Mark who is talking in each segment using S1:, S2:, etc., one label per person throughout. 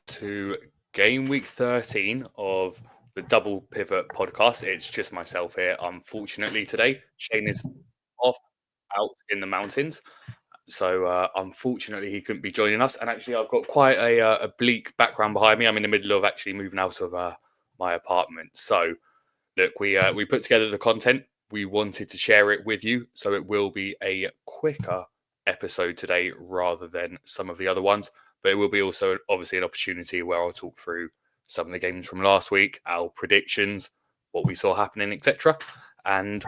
S1: to game week 13 of the Double Pivot podcast. It's just myself here, unfortunately, today. Shane is off out in the mountains. So, unfortunately, he couldn't be joining us. And actually, I've got quite a bleak background behind me. I'm in the middle of actually moving out of my apartment. So, look, we put together the content. We wanted to share it with you. So, it will be a quicker episode today rather than some of the other ones. But it will be also obviously an opportunity where I'll talk through some of the games from last week, our predictions, what we saw happening, etc. And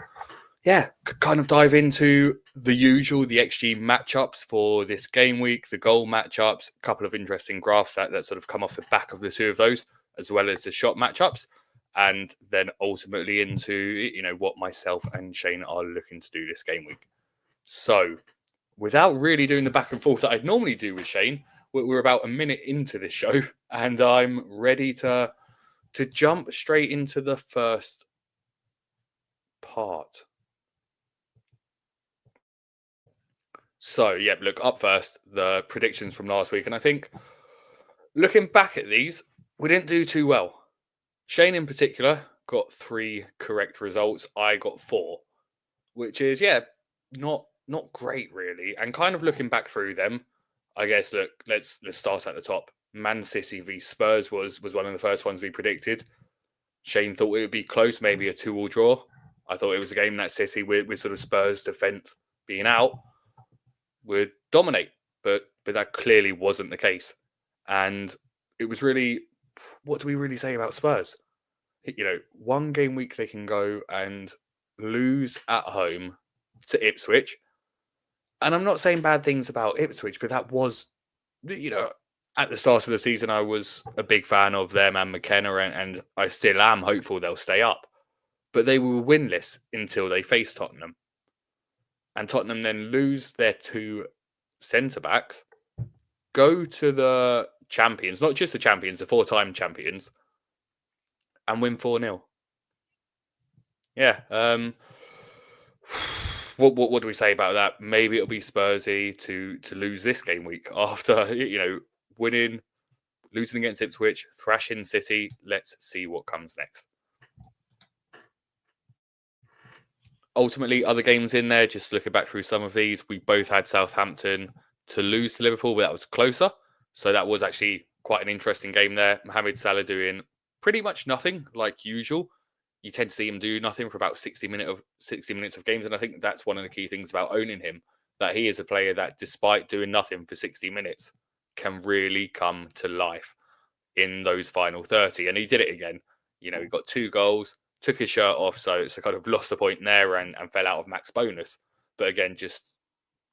S1: yeah, kind of dive into the usual, the XG matchups for this game week, the goal matchups, a couple of interesting graphs that sort of come off the back of the two of those, as well as the shot matchups, and then ultimately into, what myself and Shane are looking to do this game week. So, without really doing the back and forth that I'd normally do with Shane, we're about a minute into this show, and I'm ready to jump straight into the first part. So, yeah, look, up first, the predictions from last week. And I think looking back at these, we didn't do too well. Shane in particular got 3 correct results. I got 4, which is, not great really. And kind of looking back through them, I guess, look, let's start at the top. Man City v Spurs was one of the first ones we predicted. Shane thought it would be close, maybe a 2-2 draw. I thought it was a game that City, with sort of Spurs' defence being out, would dominate, but that clearly wasn't the case. And it was really, what do we really say about Spurs? One game week they can go and lose at home to Ipswich. And I'm not saying bad things about Ipswich, but that was, at the start of the season, I was a big fan of them and McKenna, and I still am hopeful they'll stay up. But they were winless until they faced Tottenham. And Tottenham then lose their 2 centre-backs, go to the champions, not just the champions, the 4-time champions, and win 4-0. Yeah. What do we say about that? Maybe it'll be Spursy to lose this game week after, winning, losing against Ipswich, thrashing City. Let's see what comes next. Ultimately, other games in there, just looking back through some of these, we both had Southampton to lose to Liverpool, but that was closer. So that was actually quite an interesting game there. Mohamed Salah doing pretty much nothing like usual. You tend to see him do nothing for about 60 minutes of games. And I think that's one of the key things about owning him, that he is a player that, despite doing nothing for 60 minutes, can really come to life in those final 30. And he did it again. He got 2 goals, took his shirt off, so kind of lost the point there and fell out of max bonus. But again, just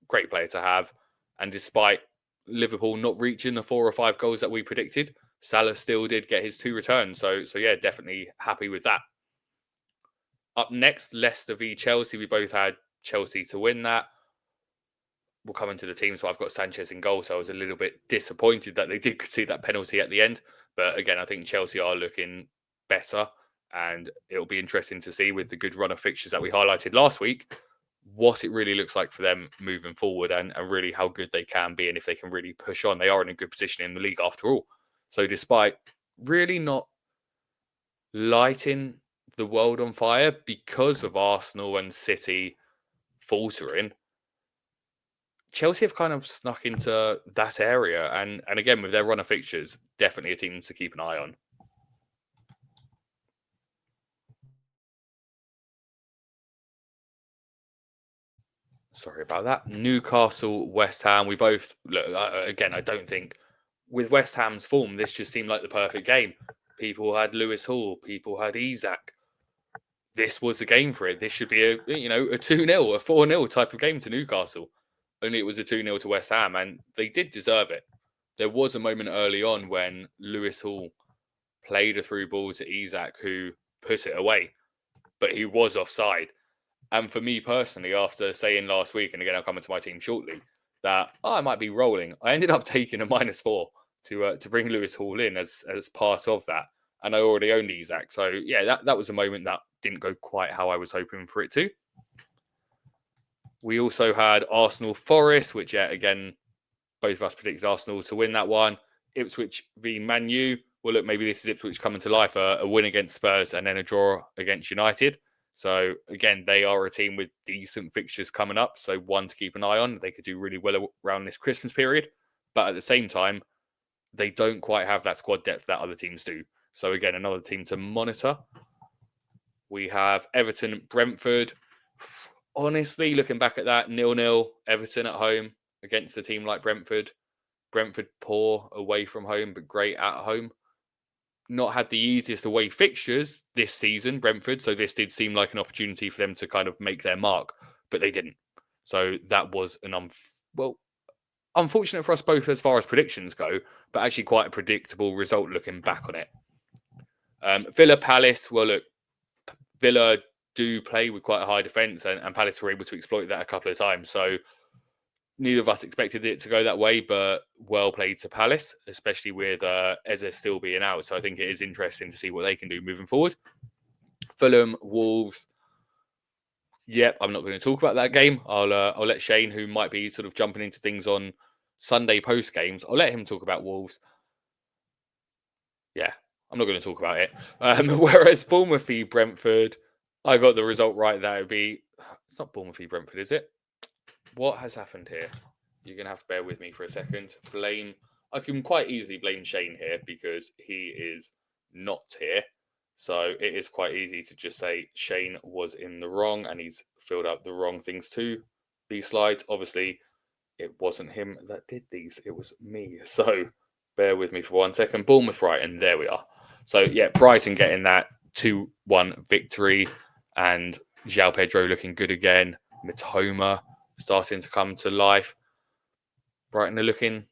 S1: great player to have. And despite Liverpool not reaching the 4 or 5 goals that we predicted, Salah still did get his 2 returns. So yeah, definitely happy with that. Up next, Leicester v Chelsea. We both had Chelsea to win that. We'll come into the teams, but I've got Sanchez in goal, so I was a little bit disappointed that they did see that penalty at the end. But again, I think Chelsea are looking better, and it'll be interesting to see, with the good run of fixtures that we highlighted last week, what it really looks like for them moving forward, and really how good they can be, and if they can really push on. They are in a good position in the league after all. So despite really not lighting the world on fire because of Arsenal and City faltering, Chelsea have kind of snuck into that area. And again, with their run of fixtures, definitely a team to keep an eye on. Sorry about that. Newcastle, West Ham. We both, look, again, I don't think, with West Ham's form, this just seemed like the perfect game. People had Lewis Hall. People had Isak. This was the game for it. This should be a 2-0, a 4-0 type of game to Newcastle. Only it was a 2-0 to West Ham, and they did deserve it. There was a moment early on when Lewis Hall played a through ball to Isak, who put it away, but he was offside. And for me personally, after saying last week, and again, I'll come into my team shortly, that I might be rolling, I ended up taking a -4 to bring Lewis Hall in as part of that. And I already owned Isak. So yeah, that was a moment that didn't go quite how I was hoping for it to. We also had Arsenal Forest, which again, both of us predicted Arsenal to win that one. Ipswich v Man U. Well, look, maybe this is Ipswich coming to life, a win against Spurs and then a draw against United. So, again, they are a team with decent fixtures coming up. So, one to keep an eye on. They could do really well around this Christmas period. But at the same time, they don't quite have that squad depth that other teams do. So, again, another team to monitor. We have Everton, Brentford. Honestly, looking back at that, 0-0, Everton at home against a team like Brentford. Brentford poor away from home, but great at home. Not had the easiest away fixtures this season, Brentford. So this did seem like an opportunity for them to kind of make their mark, but they didn't. So that was an unfortunate for us both as far as predictions go, but actually quite a predictable result looking back on it. Villa Palace, well, look, Villa do play with quite a high defence, and Palace were able to exploit that a couple of times. So neither of us expected it to go that way, but well played to Palace, especially with Eze still being out. So I think it is interesting to see what they can do moving forward. Fulham, Wolves. Yep, I'm not going to talk about that game. I'll let Shane, who might be sort of jumping into things on Sunday post games, I'll let him talk about Wolves. Yeah, I'm not going to talk about it. Whereas Bournemouth v Brentford, I got the result right. That would be. It's not Bournemouth v Brentford, is it? What has happened here? You're going to have to bear with me for a second. I can quite easily blame Shane here because he is not here. So it is quite easy to just say Shane was in the wrong and he's filled out the wrong things too. These slides, obviously, it wasn't him that did these. It was me. So bear with me for 1 second. Bournemouth, Brighton, there we are. So yeah, Brighton getting that 2-1 victory and João Pedro looking good again. Mitoma starting to come to life. Brighton are looking,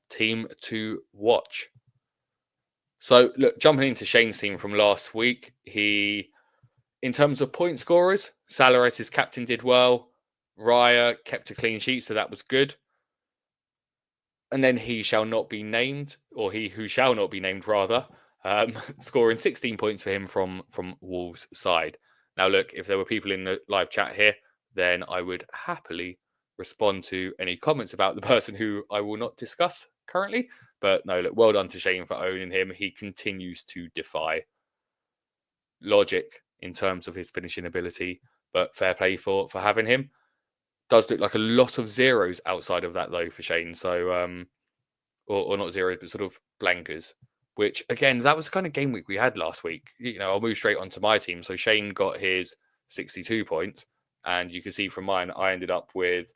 S1: team to watch. So, look, jumping into Shane's team from last week, in terms of point scorers, Salares, his captain, did well. Raya kept a clean sheet, so that was good. And then he shall not be named, or he who shall not be named, rather, scoring 16 points for him from Wolves' side. Now, look, if there were people in the live chat here, then I would happily respond to any comments about the person who I will not discuss currently. But no, look, well done to Shane for owning him. He continues to defy logic in terms of his finishing ability, but fair play for having him. Does look like a lot of zeros outside of that, though, for Shane. So, or not zeros, but sort of blankers. Which, again, that was the kind of game week we had last week. I'll move straight onto my team. So Shane got his 62 points. And you can see from mine, I ended up with,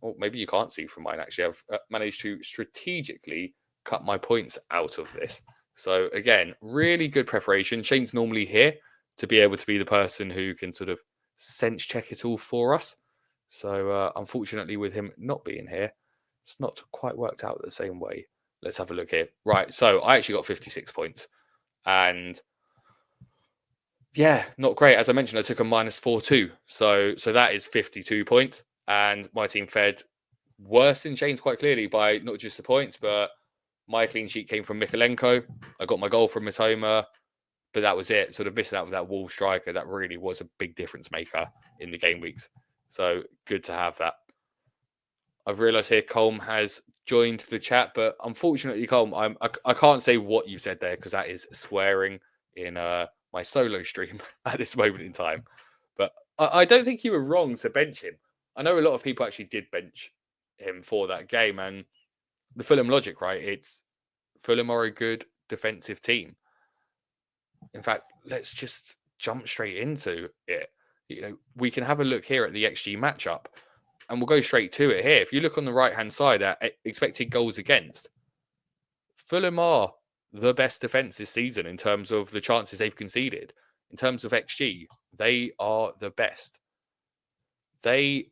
S1: or maybe you can't see from mine, actually. I've managed to strategically cut my points out of this. So again, really good preparation. Shane's normally here to be able to be the person who can sort of sense check it all for us. So unfortunately, with him not being here, it's not quite worked out the same way. Let's have a look here. Right, so I actually got 56 points. And yeah, not great. As I mentioned, I took a -4-2. So that is 52 points. And my team fared worse than Shane's quite clearly by not just the points, but my clean sheet came from Mikalenko. I got my goal from Mitoma, but that was it. Sort of missing out with that Wolves striker. That really was a big difference maker in the game weeks. So good to have that. I've realised here Colm has joined the chat, but unfortunately, Colm, I can't say what you said there because that is swearing in my solo stream at this moment in time. But I don't think you were wrong to bench him. I know a lot of people actually did bench him for that game, and the Fulham logic, right? It's Fulham are a good defensive team. In fact, let's just jump straight into it. We can have a look here at the XG matchup, and we'll go straight to it here. If you look on the right-hand side at expected goals against, Fulham are the best defense this season in terms of the chances they've conceded. In terms of XG, they are the best. They,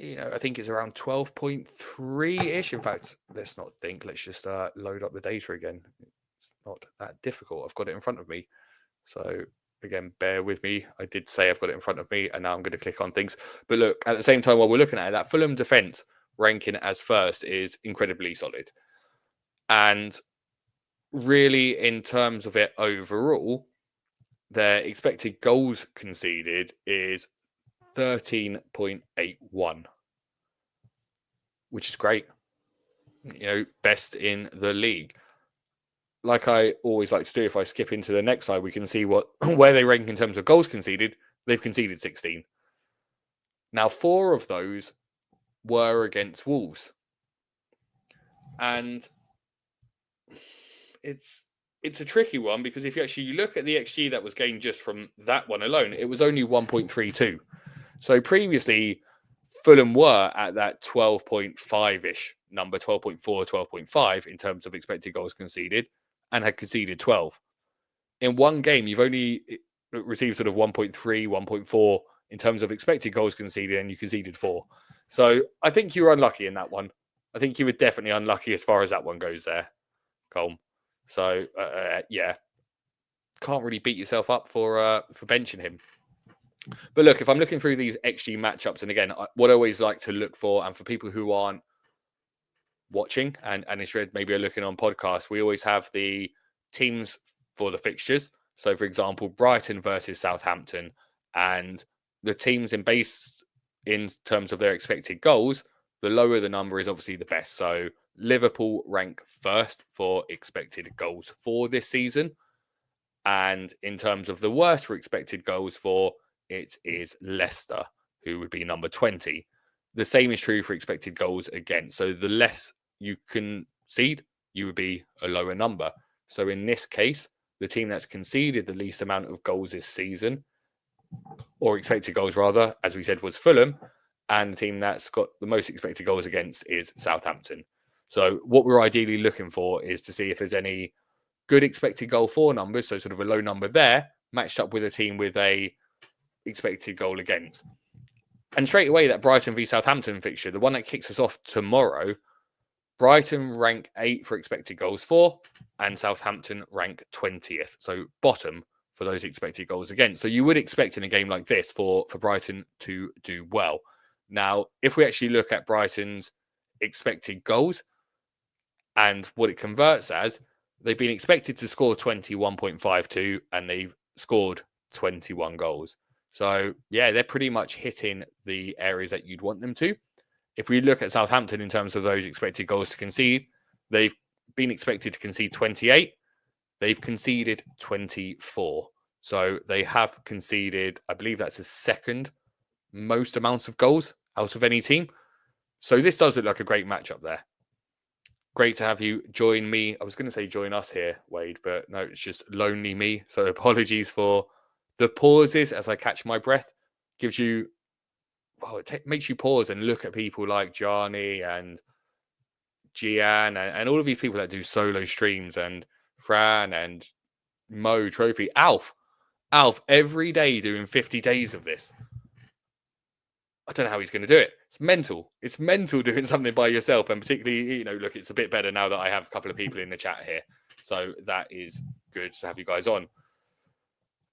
S1: I think it's around 12.3-ish. In fact, let's not think. Let's just load up the data again. It's not that difficult. I've got it in front of me. So again, bear with me. I did say I've got it in front of me, and now I'm going to click on things. But look, at the same time, while we're looking at it, that Fulham defense ranking as first is incredibly solid. And really, in terms of it overall, their expected goals conceded is 13.81, which is great. best in the league. Like I always like to do, if I skip into the next slide, we can see where they rank in terms of goals conceded. They've conceded 16. Now, 4 of those were against Wolves. And it's a tricky one, because if you actually look at the XG that was gained just from that one alone, it was only 1.32. So previously, Fulham were at that 12.5-ish number, 12.4, 12.5 in terms of expected goals conceded, and had conceded 12. In one game, you've only received sort of 1.3, 1.4 in terms of expected goals conceded, and you conceded 4. So I think you were unlucky in that one. I think you were definitely unlucky as far as that one goes there, Colm. So, yeah, can't really beat yourself up for benching him. But look, if I'm looking through these XG matchups, and again, what I always like to look for, and for people who aren't watching and instead maybe are looking on podcasts, we always have the teams for the fixtures. So, for example, Brighton versus Southampton, and the teams in terms of their expected goals, the lower the number is obviously the best. So Liverpool rank first for expected goals for this season. And in terms of the worst for expected goals for, it is Leicester, who would be number 20. The same is true for expected goals against. So the less you concede, you would be a lower number. So in this case, the team that's conceded the least amount of goals this season, or expected goals rather, as we said, was Fulham. And the team that's got the most expected goals against is Southampton. So what we're ideally looking for is to see if there's any good expected goal for numbers, so sort of a low number there, matched up with a team with a expected goal against. And straight away, that Brighton v Southampton fixture, the one that kicks us off tomorrow, Brighton rank 8 for expected goals for, and Southampton rank 20th. So bottom for those expected goals against. So you would expect in a game like this for Brighton to do well. Now, if we actually look at Brighton's expected goals and what it converts as, they've been expected to score 21.52 and they've scored 21 goals. So, yeah, they're pretty much hitting the areas that you'd want them to. If we look at Southampton in terms of those expected goals to concede, they've been expected to concede 28. They've conceded 24. So they have conceded, I believe that's the second most amounts of goals out of any team. So this does look like a great matchup there. Great to have you join me. I was going to say join us here, Wade, but no, it's just lonely me. So apologies for the pauses as I catch my breath. Gives you, makes you pause and look at people like Gianni and Gian and all of these people that do solo streams, and Fran and Mo Trophy. Alf, every day doing 50 days of this. I don't know how he's going to do it. It's mental. It's mental doing something by yourself. And particularly, look, it's a bit better now that I have a couple of people in the chat here. So that is good to have you guys on.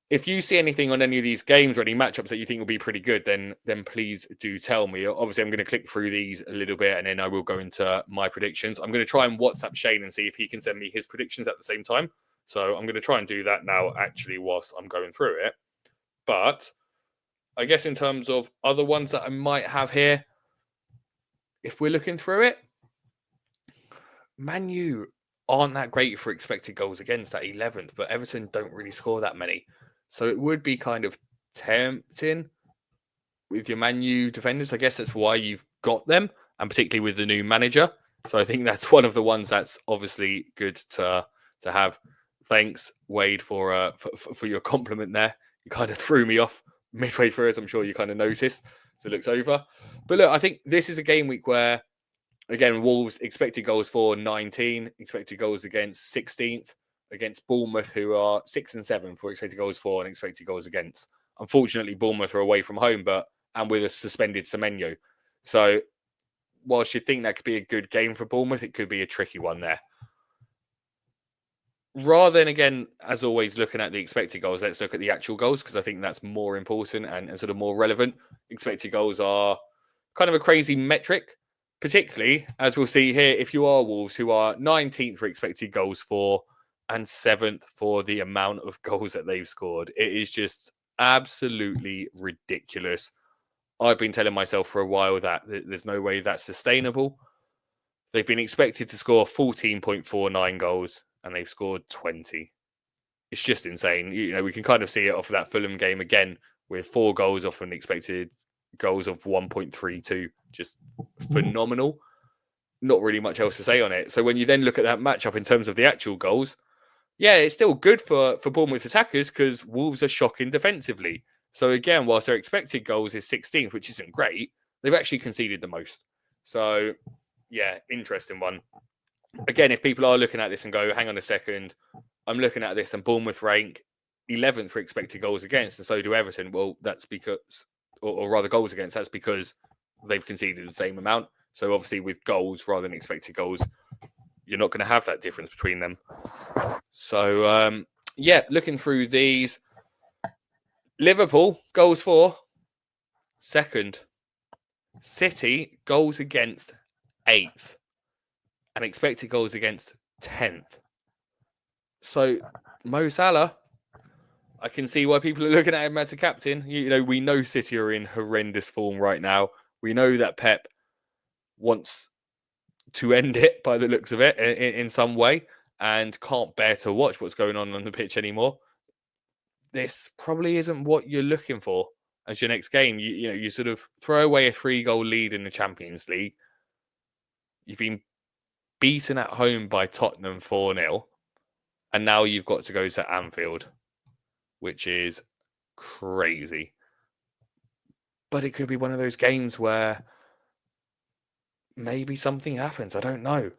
S1: If you see anything on any of these games or any matchups that you think will be pretty good, then please do tell me. Obviously, I'm going to click through these a little bit and then I will go into my predictions. I'm going to try and WhatsApp Shane and see if he can send me his predictions at the same time. So I'm going to try and do that now, actually, whilst I'm going through it. But I guess in terms of other ones that I might have here, if we're looking through it, Man U aren't that great for expected goals against at 11th, but Everton don't really score that many. So it would be kind of tempting with your Man U defenders. I guess that's why you've got them, and particularly with the new manager. So I think that's one of the ones that's obviously good to have. Thanks, Wade, for your compliment there. You kind of threw me off midway through, as I'm sure you kind of noticed. So it looks over. But look, I think this is a game week where, again, Wolves expected goals for 19, expected goals against 16th, against Bournemouth, who are 6 and 7 for expected goals for and expected goals against. Unfortunately, Bournemouth are away from home, and with a suspended Semenyo. So whilst you'd think that could be a good game for Bournemouth, it could be a tricky one there. Rather than, again, as always, looking at the expected goals, let's look at the actual goals, because I think that's more important and sort of more relevant. Expected goals are kind of a crazy metric, particularly, as we'll see here, if you are Wolves, who are 19th for expected goals for and 7th for the amount of goals that they've scored. It is just absolutely ridiculous. I've been telling myself for a while that there's no way that's sustainable. They've been expected to score 14.49 goals, and they've scored 20. It's just insane. We can kind of see it off of that Fulham game again, with 4 goals off an expected goals of 1.32. Just phenomenal. Not really much else to say on it. So when you then look at that matchup in terms of the actual goals, yeah, it's still good for Bournemouth attackers because Wolves are shocking defensively. So again, whilst their expected goals is 16th, which isn't great, they've actually conceded the most. So yeah, interesting one. Again, if people are looking at this and go, hang on a second, I'm looking at this and Bournemouth rank 11th for expected goals against, and so do Everton. Well, that's because, or rather goals against, that's because they've conceded the same amount. So obviously with goals rather than expected goals, you're not going to have that difference between them. So, yeah, looking through these, Liverpool, goals for, second. City, goals against, 8th. And expected goals against, 10th. So, Mo Salah, I can see why people are looking at him as a captain. We know City are in horrendous form right now. We know that Pep wants to end it by the looks of it in some way and can't bear to watch what's going on the pitch anymore. This probably isn't what you're looking for as your next game. You sort of throw away a 3-goal lead in the Champions League. You've been beaten at home by Tottenham 4-0, and now you've got to go to Anfield, which is crazy. But it could be one of those games where maybe something happens. I don't know.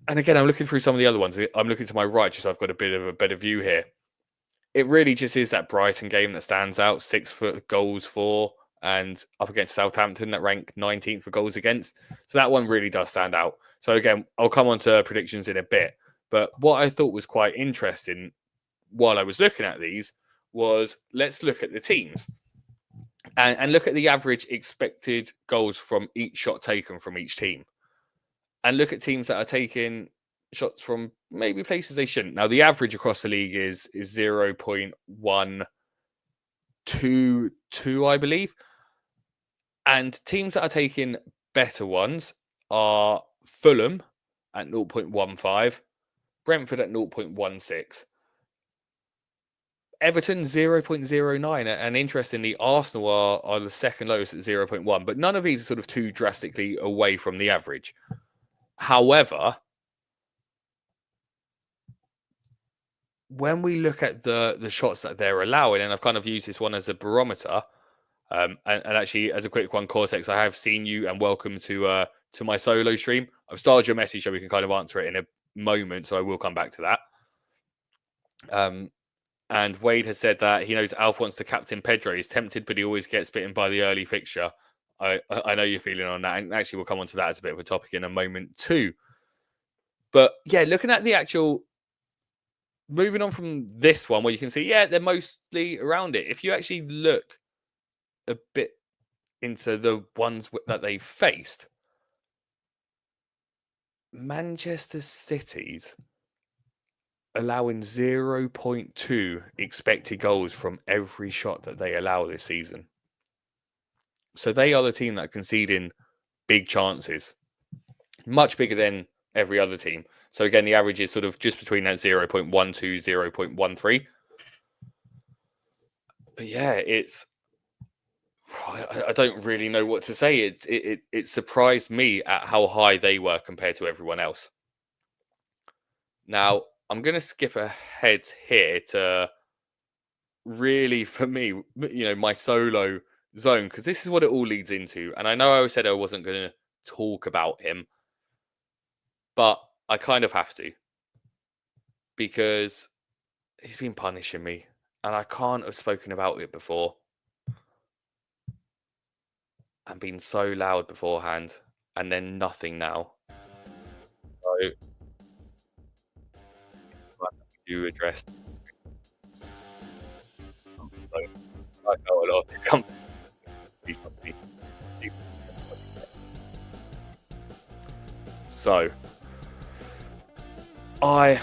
S1: And again, I'm looking through some of the other ones. I'm looking to my right, just so I've got a bit of a better view here. It really just is that Brighton game that stands out. 6 for goals for, and up against Southampton that rank 19th for goals against. So that one really does stand out. So again, I'll come on to predictions in a bit. But what I thought was quite interesting while I was looking at these was, let's look at the teams and look at the average expected goals from each shot taken from each team. And look at teams that are taking shots from maybe places they shouldn't. Now, the average across the league is 0.122, I believe. And teams that are taking better ones are Fulham at 0.15, Brentford at 0.16, Everton 0.09, and interestingly, Arsenal are the second lowest at 0.1. But none of these are sort of too drastically away from the average. However, when we look at the shots that they're allowing, and I've kind of used this one as a barometer, and actually as a quick one, Cortex, I have seen you and welcome to my solo stream. I've started your message so we can kind of answer it in a moment, so I will come back to that. And Wade has said that he knows Alf wants to captain Pedro. He's tempted, but he always gets bitten by the early fixture. I know you're feeling on that, and actually we'll come on to that as a bit of a topic in a moment too. But yeah, looking at the actual, moving on from this one where you can see, yeah, they're mostly around it. If you actually look a bit into the ones that they faced, Manchester City's allowing 0.2 expected goals from every shot that they allow this season. So they are the team that are conceding big chances, much bigger than every other team. So again, the average is sort of just between that 0.12, 0.13. But yeah, I don't really know what to say. It surprised me at how high they were compared to everyone else. Now, I'm going to skip ahead here to really, for me, my solo zone, because this is what it all leads into. And I know I said I wasn't going to talk about him, but I kind of have to, because he's been punishing me and I can't have spoken about it before and been so loud beforehand and then nothing now. So you address. I know a lot of these companies. So I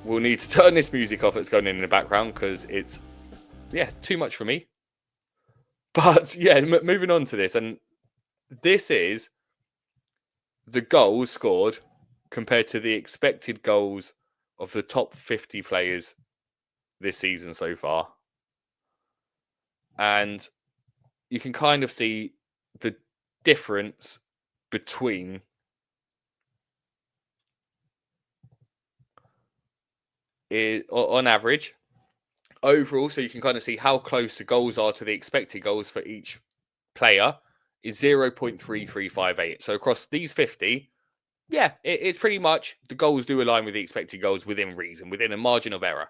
S1: will need to turn this music off that's going in the background because it's, too much for me. But yeah, moving on to this, and this is the goals scored compared to the expected goals of the top 50 players this season so far. And you can kind of see the difference between on average overall, so you can kind of see how close the goals are to the expected goals for each player is 0.3358. So across these 50, yeah, it's pretty much the goals do align with the expected goals within reason, within a margin of error.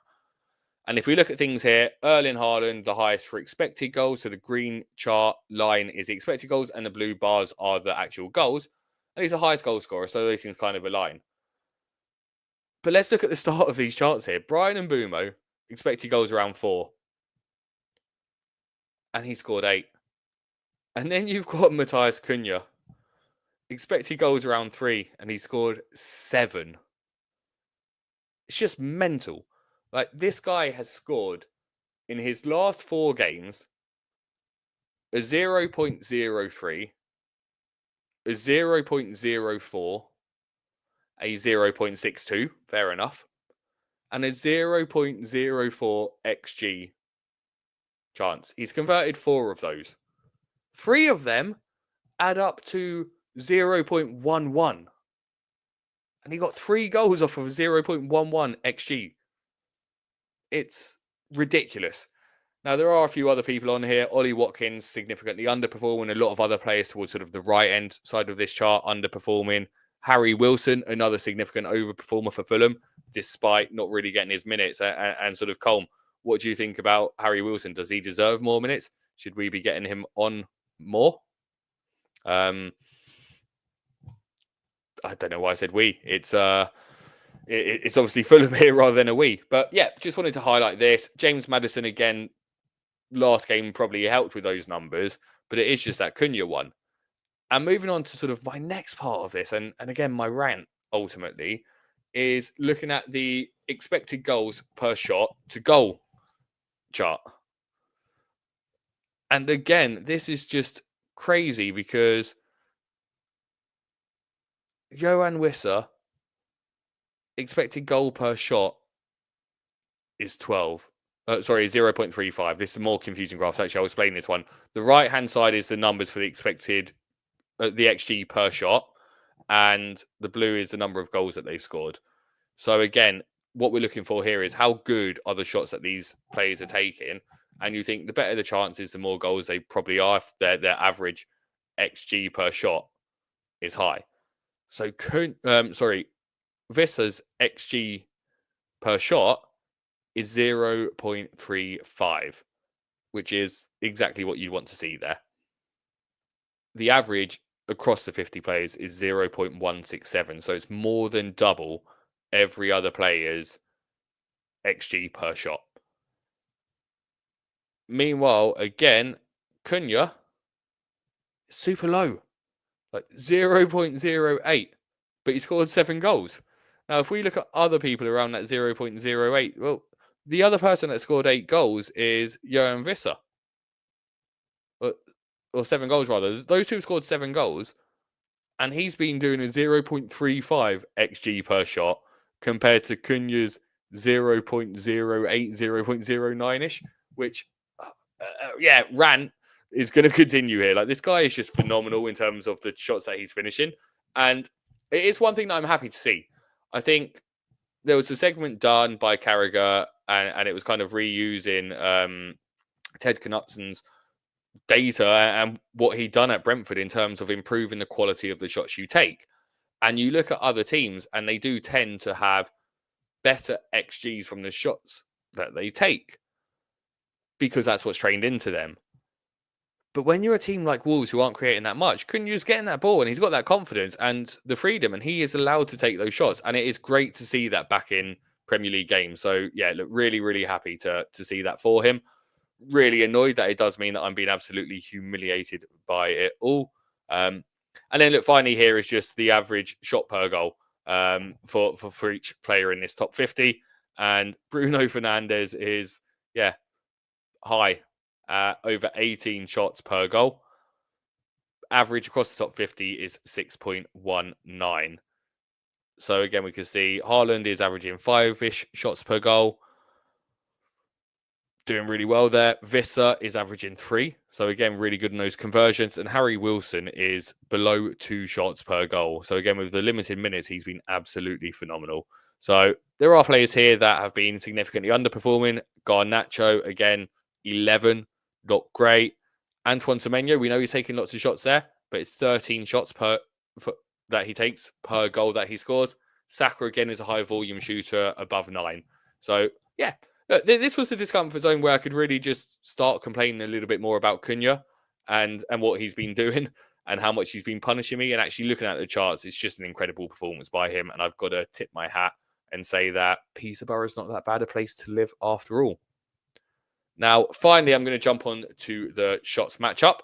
S1: And if we look at things here, Erling Haaland, the highest for expected goals. So the green chart line is the expected goals and the blue bars are the actual goals. And he's the highest goal scorer. So those things kind of align. But let's look at the start of these charts here. Brian and Bumo, expected goals around 4. And he scored 8. And then you've got Matthias Cunha, expected goals around 3. And he scored 7. It's just mental. Like, this guy has scored in his last 4 games a 0.03, a 0.04, a 0.62, fair enough, and a 0.04 XG chance. He's converted 4 of those. 3 of them add up to 0.11. And he got 3 goals off of 0.11 XG. It's ridiculous. Now, there are a few other people on here. Ollie Watkins significantly underperforming. A lot of other players towards sort of the right end side of this chart underperforming. Harry Wilson, another significant overperformer for Fulham, despite not really getting his minutes. And sort of Colm, what do you think about Harry Wilson? Does he deserve more minutes? Should we be getting him on more? I don't know why I said we. It's obviously Fulham here rather than a we. But yeah, just wanted to highlight this. James Maddison again. Last game probably helped with those numbers, but it is just that Cunha one. And moving on to sort of my next part of this, and again, my rant ultimately is looking at the expected goals per shot to goal chart. And again, this is just crazy because Johan Wissa expected goal per shot is 12. 0.35. This is a more confusing graph. So actually, I'll explain this one. The right-hand side is the numbers for the expected, the XG per shot, and the blue is the number of goals that they've scored. So again, what we're looking for here is how good are the shots that these players are taking, and you think the better the chances, the more goals they probably are. If their average XG per shot is high. So, Vissa's XG per shot is 0.35, which is exactly what you'd want to see there. The average across the 50 players is 0.167, so it's more than double every other player's XG per shot. Meanwhile, again, Cunha, super low, like 0.08, but he scored 7 goals. Now, if we look at other people around that 0.08, well, the other person that scored 8 goals is Johan Wissa. Or 7 goals, rather. Those two scored 7 goals. And he's been doing a 0.35 XG per shot compared to Cunha's 0.08, 0.09-ish. Which, rant is going to continue here. Like, this guy is just phenomenal in terms of the shots that he's finishing. And it is one thing that I'm happy to see. I think there was a segment done by Carragher, and it was kind of reusing Ted Knutson's data and what he'd done at Brentford in terms of improving the quality of the shots you take. And you look at other teams, and they do tend to have better XGs from the shots that they take because that's what's trained into them. But when you're a team like Wolves who aren't creating that much, Cunha's getting that ball and he's got that confidence and the freedom, and he is allowed to take those shots. And it is great to see that back in Premier League games. So yeah, look, really, really happy to see that for him. Really annoyed that it does mean that I'm being absolutely humiliated by it all. And then look, finally here is just the average shot per goal for each player in this top 50. And Bruno Fernandes is, high. Over 18 shots per goal. average across the top 50 is 6.19. So again, we can see Haaland is averaging 5-ish shots per goal. Doing really well there. Visser is averaging 3. So again, really good in those conversions. And Harry Wilson is below 2 shots per goal. So again, with the limited minutes, he's been absolutely phenomenal. So there are players here that have been significantly underperforming. Garnacho, again, 11. Not great. Antoine Semenyo, we know he's taking lots of shots there, but it's 13 shots that he takes per goal that he scores. Saka, again, is a high volume shooter above 9. So, yeah. Look, this was the discomfort zone where I could really just start complaining a little bit more about Cunha and what he's been doing and how much he's been punishing me. And actually looking at the charts, it's just an incredible performance by him. And I've got to tip my hat and say that Peterborough is not that bad a place to live after all. Now, finally, I'm going to jump on to the shots matchup.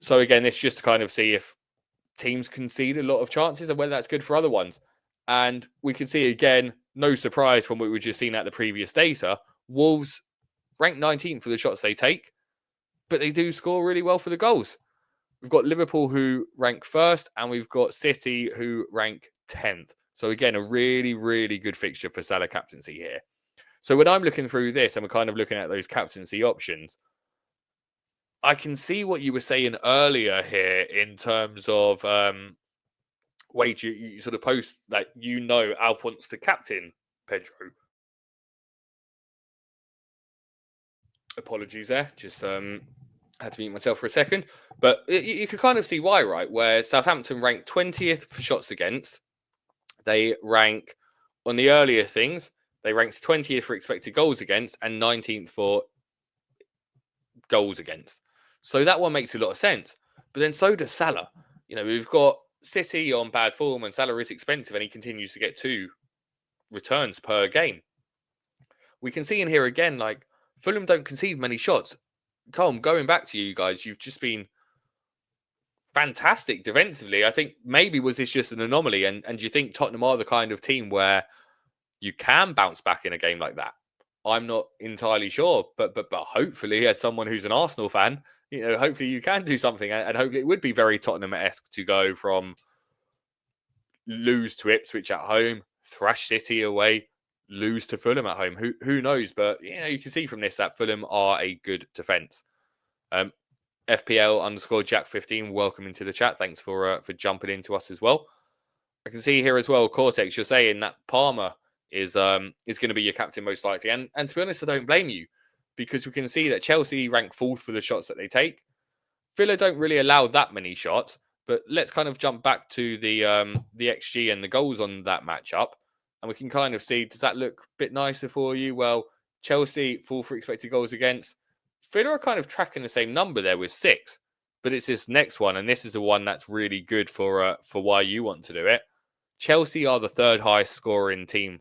S1: So again, it's just to kind of see if teams concede a lot of chances and whether that's good for other ones. And we can see again, no surprise from what we've just seen at the previous data, Wolves rank 19th for the shots they take, but they do score really well for the goals. We've got Liverpool who rank first, and we've got City who rank 10th. So again, a really, really good fixture for Salah captaincy here. So when I'm looking through this and we're kind of looking at those captaincy options, I can see what you were saying earlier here in terms of Wade, you sort of post that Alf wants to captain Pedro. Apologies there. Just had to mute myself for a second. But you could kind of see why, right? Where Southampton rank 20th for shots against. They rank, on the earlier things, they ranked 20th for expected goals against and 19th for goals against. So that one makes a lot of sense. But then so does Salah. We've got City on bad form and Salah is expensive and he continues to get 2 returns per game. We can see in here again, like, Fulham don't concede many shots. Colm, going back to you guys, you've just been fantastic defensively. I think maybe was this just an anomaly and you think Tottenham are the kind of team where you can bounce back in a game like that? I'm not entirely sure, but hopefully as someone who's an Arsenal fan, hopefully you can do something, and hopefully it would be very Tottenham-esque to go from lose to Ipswich at home, thrash City away, lose to Fulham at home. Who knows? But you can see from this that Fulham are a good defence. FPL_Jack15, welcome into the chat. Thanks for jumping into us as well. I can see here as well, Cortex, you're saying that Palmer is going to be your captain most likely, and to be honest, I don't blame you, because we can see that Chelsea rank 4th for the shots that they take. Villa don't really allow that many shots, but let's kind of jump back to the XG and the goals on that matchup, and we can kind of see, does that look a bit nicer for you? Well, Chelsea 4th for expected goals against. Villa are kind of tracking the same number there with 6, but it's this next one, and this is the one that's really good for why you want to do it. Chelsea are the 3rd highest scoring team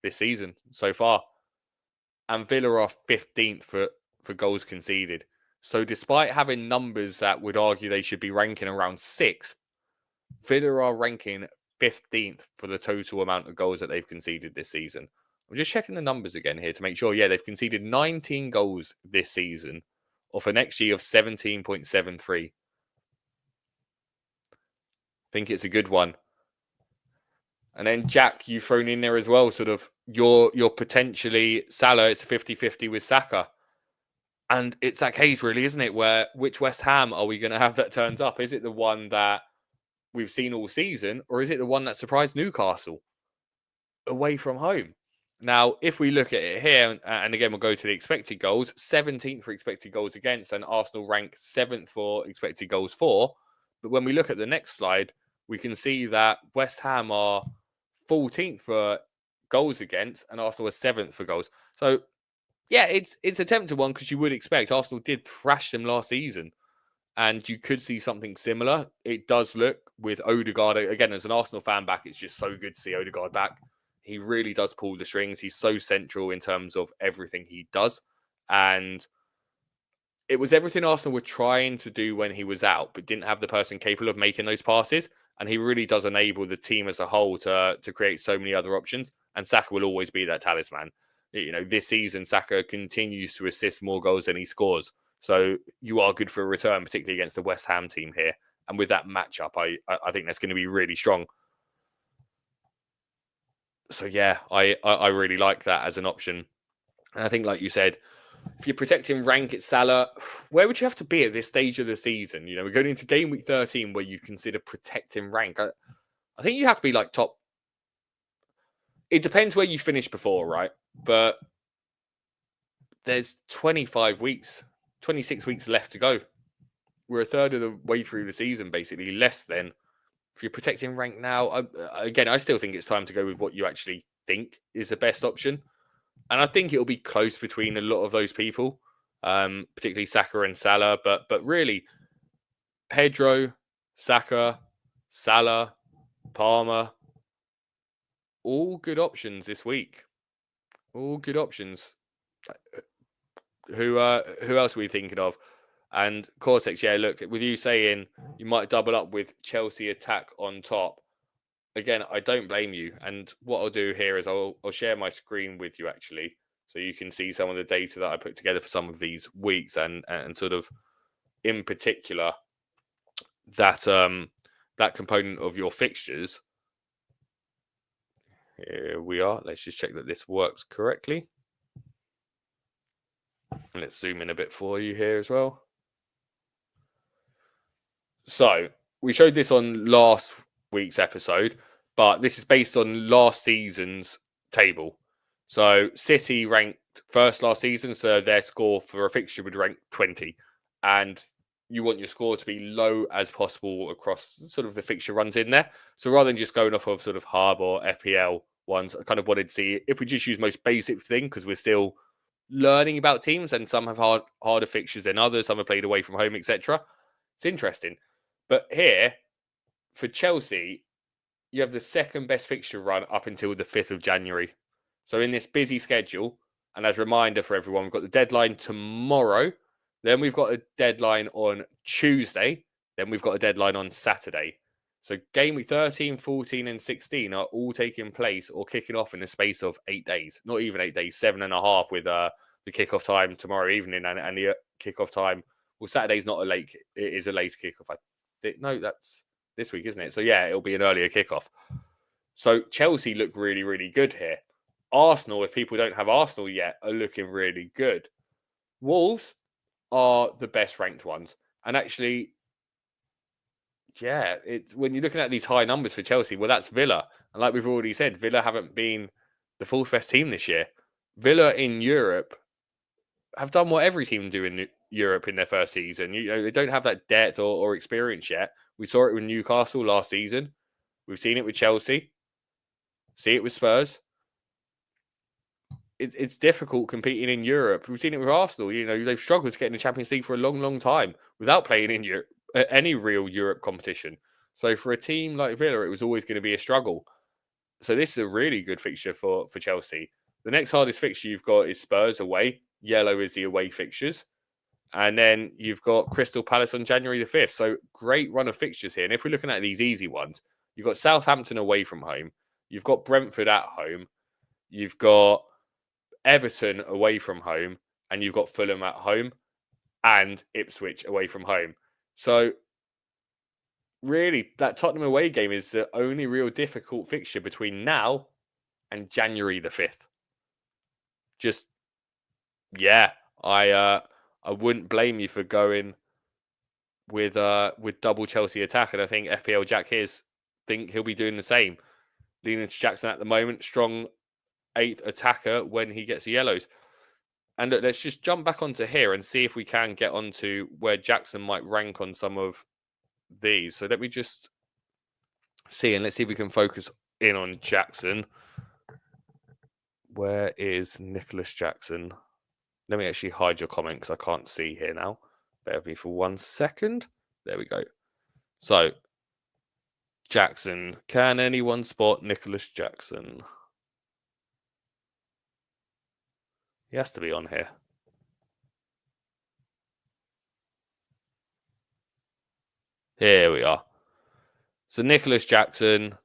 S1: this season so far, and Villa are 15th for goals conceded. So despite having numbers that would argue they should be ranking around 6th, Villa are ranking 15th for the total amount of goals that they've conceded this season. I'm just checking the numbers again here to make sure. Yeah, they've conceded 19 goals this season off an XG of 17.73. I think it's a good one. And then Jack, you've thrown in there as well, sort of you're potentially Salah. It's 50-50 with Saka. And it's that case really, isn't it? Where which West Ham are we going to have that turns up? Is it the one that we've seen all season, or is it the one that surprised Newcastle away from home? Now, if we look at it here, and again, we'll go to the expected goals, 17th for expected goals against, and Arsenal rank 7th for expected goals for. But when we look at the next slide, we can see that West Ham are 14th for goals against, and Arsenal are 7th for goals. So, yeah, it's a tempting one because you would expect Arsenal did thrash them last season, and you could see something similar. It does look with Odegaard. Again, as an Arsenal fan back, it's just so good to see Odegaard back. He really does pull the strings. He's so central in terms of everything he does. And it was everything Arsenal were trying to do when he was out, but didn't have the person capable of making those passes. And he really does enable the team as a whole to create so many other options. And Saka will always be that talisman. This season, Saka continues to assist more goals than he scores. So you are good for a return, particularly against the West Ham team here. And with that matchup, I think that's going to be really strong. So yeah, I really like that as an option. And I think, like you said, if you're protecting rank at Salah, where would you have to be at this stage of the season? You know, we're going into game week 13 where you consider protecting rank. I think you have to be like top. It depends where you finished before, right? But there's 25 weeks, 26 weeks left to go. We're a third of the way through the season, basically, less than. If you're protecting rank now, again, I still think it's time to go with what you actually think is the best option. And I think it'll be close between a lot of those people, particularly Saka and Salah. But really, Pedro, Saka, Salah, Palmer, all good options this week. All good options. Who else are we thinking of? And Cortex, yeah, look, with you saying you might double up with Chelsea attack on top. Again, I don't blame you. And what I'll do here is I'll share my screen with you actually, so you can see some of the data that I put together for some of these weeks and sort of in particular that that component of your fixtures. Here we are. Let's just check that this works correctly. And let's zoom in a bit for you here as well. So we showed this on last week's episode, but this is based on last season's table. So City ranked first last season, so their score for a fixture would rank 20. And you want your score to be low as possible across sort of the fixture runs in there. So rather than just going off of sort of Hub or FPL ones, I kind of wanted to see if we just use most basic thing, because we're still learning about teams and some have harder fixtures than others, some have played away from home, etc. It's interesting. But here, for Chelsea, you have the second best fixture run up until the 5th of January. So in this busy schedule, and as a reminder for everyone, we've got the deadline tomorrow. Then we've got a deadline on Tuesday. Then we've got a deadline on Saturday. So game week 13, 14, and 16 are all taking place or kicking off in a space of 8 days. Not even 8 days, 7.5 with the kickoff time tomorrow evening and the kickoff time. Well, Saturday's not a late, it is a late kickoff. No, that's this week, isn't it? So yeah, it'll be an earlier kickoff. So Chelsea look really, really good here. Arsenal, if people don't have Arsenal yet, are looking really good. Wolves are the best ranked ones. And actually, yeah, it's when you're looking at these high numbers for Chelsea, well, that's Villa. And like we've already said, Villa haven't been the fourth best team this year. Villa in Europe have done what every team do in Europe in their first season. You know, they don't have that depth or experience yet. We saw it with Newcastle last season. We've seen it with Chelsea. See it with Spurs. It's difficult competing in Europe. We've seen it with Arsenal. You know, they've struggled to get in the Champions League for a long, long time without playing in Europe, any real Europe competition. So for a team like Villa, it was always going to be a struggle. So this is a really good fixture for Chelsea. The next hardest fixture you've got is Spurs away. Yellow is the away fixtures. And then you've got Crystal Palace on January the 5th. So great run of fixtures here. And if we're looking at these easy ones, you've got Southampton away from home. You've got Brentford at home. You've got Everton away from home. And you've got Fulham at home. And Ipswich away from home. So really, that Tottenham away game is the only real difficult fixture between now and January the 5th. Just, yeah, I wouldn't blame you for going with double Chelsea attack, and I think FPL Jack His think he'll be doing the same. Leaning to Jackson at the moment, strong 8th attacker when he gets the yellows. And look, let's just jump back onto here and see if we can get onto where Jackson might rank on some of these. So let me just see, and let's see if we can focus in on Jackson. Where is Nicholas Jackson? Let me actually hide your comment because I can't see here now. Bear with me for 1 second. There we go. So, Jackson. Can anyone spot Nicholas Jackson? He has to be on here. Here we are. So, Nicholas Jackson.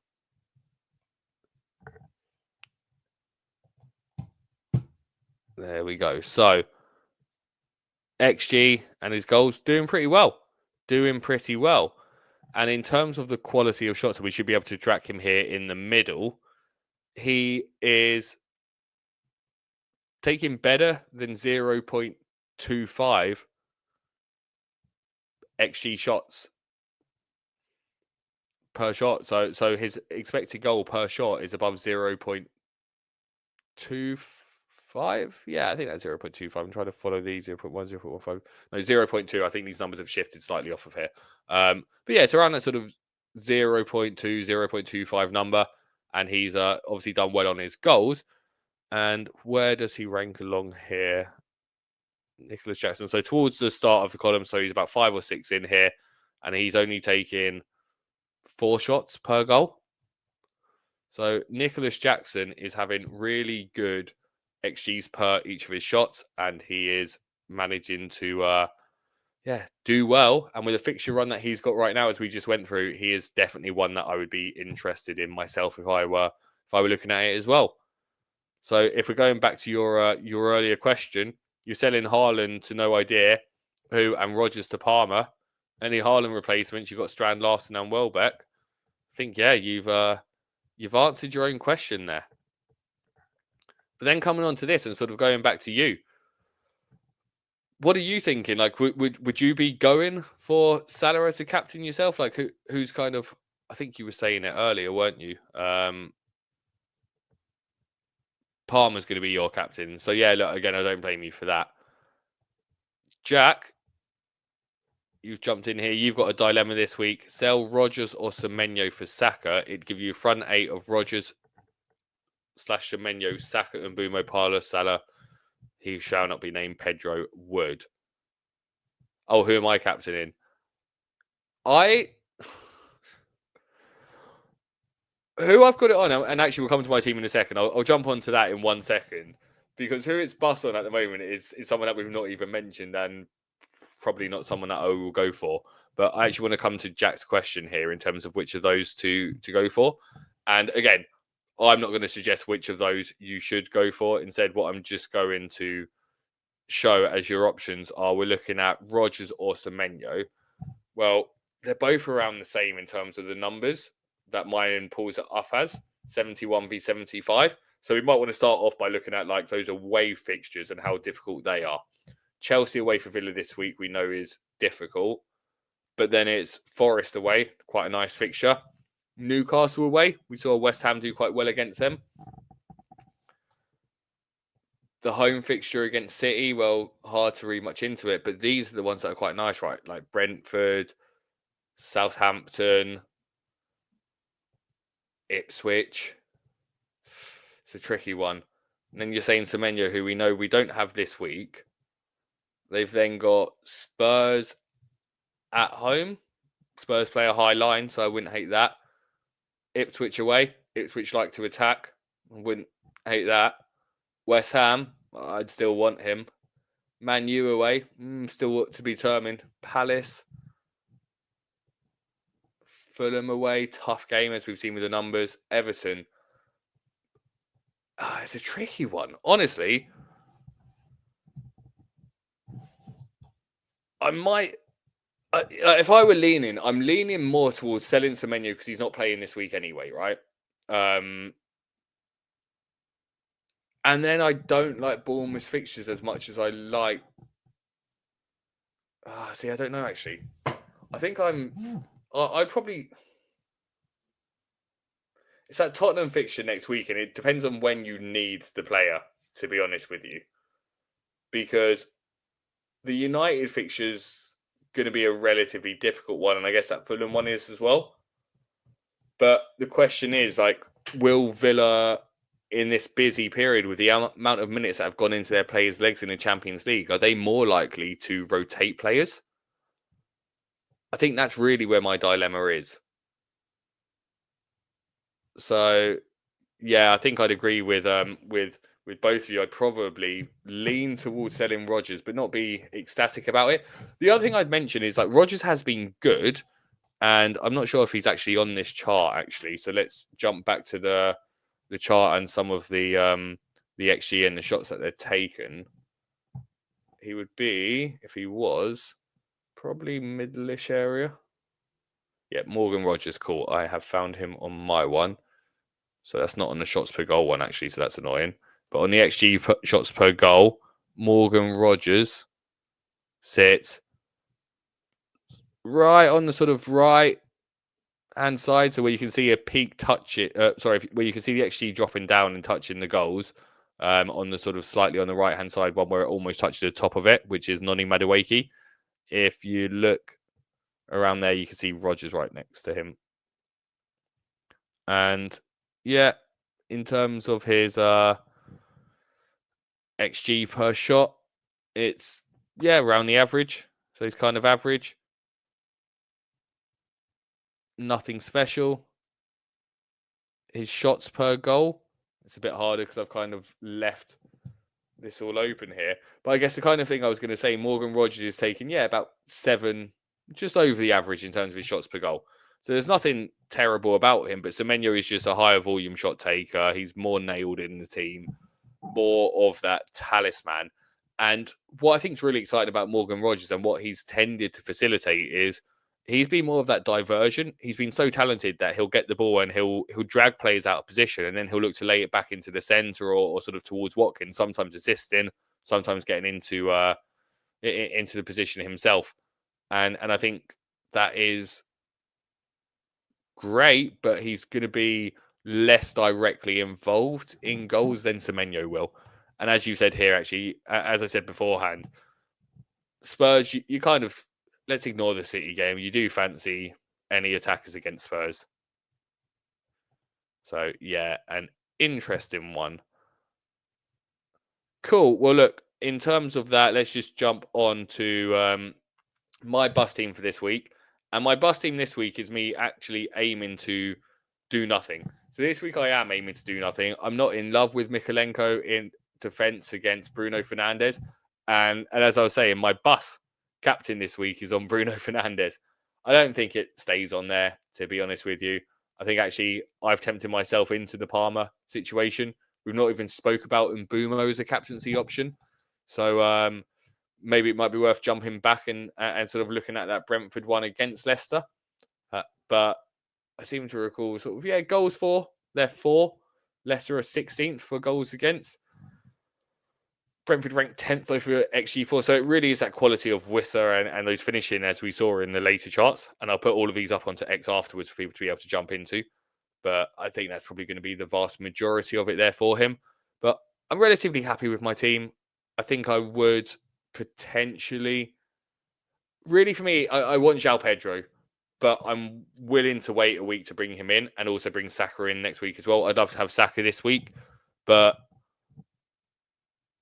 S1: There we go. So, XG and his goals doing pretty well. And in terms of the quality of shots, we should be able to track him here in the middle. He is taking better than 0.25 XG shots per shot. So his expected goal per shot is above 0.25. Yeah, I think that's 0.25. I'm trying to follow these 0.1, 0.15. No, 0.2. I think these numbers have shifted slightly off of here. But yeah, it's around that sort of 0.2, 0.25 number. And he's obviously done well on his goals. And where does he rank along here? Nicholas Jackson. So towards the start of the column, so he's about 5 or 6 in here. And he's only taking 4 shots per goal. So Nicholas Jackson is having really good XGs per each of his shots, and he is managing to do well. And with the fixture run that he's got right now, as we just went through, he is definitely one that I would be interested in myself if I were looking at it as well. So if we're going back to your earlier question, you're selling Haaland to no idea who and Rodgers to Palmer. Any Haaland replacements? You've got Strand, Larson, and Welbeck. I think you've answered your own question there. But then coming on to this and sort of going back to you, what are you thinking? Like, would you be going for Salah as a captain yourself? Like, who's kind of? I think you were saying it earlier, weren't you? Palmer's going to be your captain. So yeah, look, again, I don't blame you for that. Jack, you've jumped in here. You've got a dilemma this week. Sell Rodgers or Semenyo for Saka. It'd give you a front 8 of Rodgers / Semenyo, Saka, and Mbumo, Parler, Salah. He shall not be named. Pedro would. Oh, who am I captaining? Who I've got it on, and actually we'll come to my team in a second. I'll jump onto that in 1 second, because who it's bust on at the moment is someone that we've not even mentioned, and probably not someone that I will go for. But I actually want to come to Jack's question here in terms of which of those to go for. And again, I'm not going to suggest which of those you should go for. Instead, what I'm just going to show as your options are, we're looking at Rodgers or Semenyo. Well, they're both around the same in terms of the numbers that mine pulls it up as 71 v 75. So we might want to start off by looking at like those away fixtures and how difficult they are. Chelsea away for Villa this week we know is difficult, but then it's Forest away, quite a nice fixture. Newcastle away, we saw West Ham do quite well against them. The home fixture against City, well, hard to read much into it, but these are the ones that are quite nice, right? Like Brentford, Southampton, Ipswich. It's a tricky one. And then you're saying Semenyo, who we know we don't have this week. They've then got Spurs at home. Spurs play a high line, so I wouldn't hate that. Ipswich away. Ipswich like to attack. I wouldn't hate that. West Ham, I'd still want him. Man U away, still to be determined. Palace. Fulham away, tough game as we've seen with the numbers. Everton. It's a tricky one. Honestly, I might... if I were leaning, I'm leaning more towards selling Semenyo because he's not playing this week anyway, right? And then I don't like Bournemouth fixtures as much as I like... see, I don't know, actually. I think I'd probably... It's that Tottenham fixture next week, and it depends on when you need the player, to be honest with you. Because the United fixture's going to be a relatively difficult one, and I guess that Fulham one is as well. But the question is, like, will Villa, in this busy period, with the amount of minutes that have gone into their players' legs in the Champions League, are they more likely to rotate players? I think that's really where my dilemma is. So, yeah, I think I'd agree with both of you. I'd probably lean towards selling Rodgers, but not be ecstatic about it. The other thing I'd mention is like Rodgers has been good, and I'm not sure if he's actually on this chart actually. So let's jump back to the chart and some of the XG and the shots that they're taken. he would be, if he was, probably middle-ish area. Yeah, Morgan Rogers, cool. I have found him on my one. So that's not on the shots per goal one, actually, so that's annoying. But on the XG shots per goal, Morgan Rogers sits right on the sort of right hand side, so where you can see a peak touch it. Where you can see the XG dropping down and touching the goals. On the sort of slightly on the right hand side one where it almost touches the top of it, which is Noni Madueke. If you look around there, you can see Rogers right next to him. And yeah, in terms of his XG per shot, it's around the average. So he's kind of average. Nothing special. His shots per goal, it's a bit harder because I've kind of left this all open here. But I guess the kind of thing I was going to say, Morgan Rogers is taking, about 7, just over the average in terms of his shots per goal. So there's nothing terrible about him, but Semenyo is just a higher volume shot taker. He's more nailed in the team, more of that talisman. And what I think is really exciting about Morgan Rogers and what he's tended to facilitate is he's been more of that diversion. He's been so talented that he'll get the ball and he'll drag players out of position, and then he'll look to lay it back into the centre or sort of towards Watkins, sometimes assisting, sometimes getting into the position himself. And I think that is great, but he's going to be less directly involved in goals than Semenyo will. And as you said here, actually, as I said beforehand, Spurs, you kind of, let's ignore the City game. You do fancy any attackers against Spurs. So, yeah, an interesting one. Cool. Well, look, in terms of that, let's just jump on to my bus team for this week. And my bus team this week is me actually aiming to do nothing. So this week I am aiming to do nothing. I'm not in love with Mykolenko in defense against Bruno Fernandes. And as I was saying, my bus captain this week is on Bruno Fernandes. I don't think it stays on there, to be honest with you. I think actually I've tempted myself into the Palmer situation. We've not even spoke about Mbeumo as a captaincy option. So maybe it might be worth jumping back and sort of looking at that Brentford one against Leicester. But I seem to recall sort of, goals for. They're 4. Leicester are 16th for goals against. Brentford ranked 10th over XG4. So it really is that quality of Wissa and those finishing as we saw in the later charts. And I'll put all of these up onto X afterwards for people to be able to jump into. But I think that's probably going to be the vast majority of it there for him. But I'm relatively happy with my team. I think I would potentially... Really, for me, I want João Pedro. But I'm willing to wait a week to bring him in and also bring Saka in next week as well. I'd love to have Saka this week. But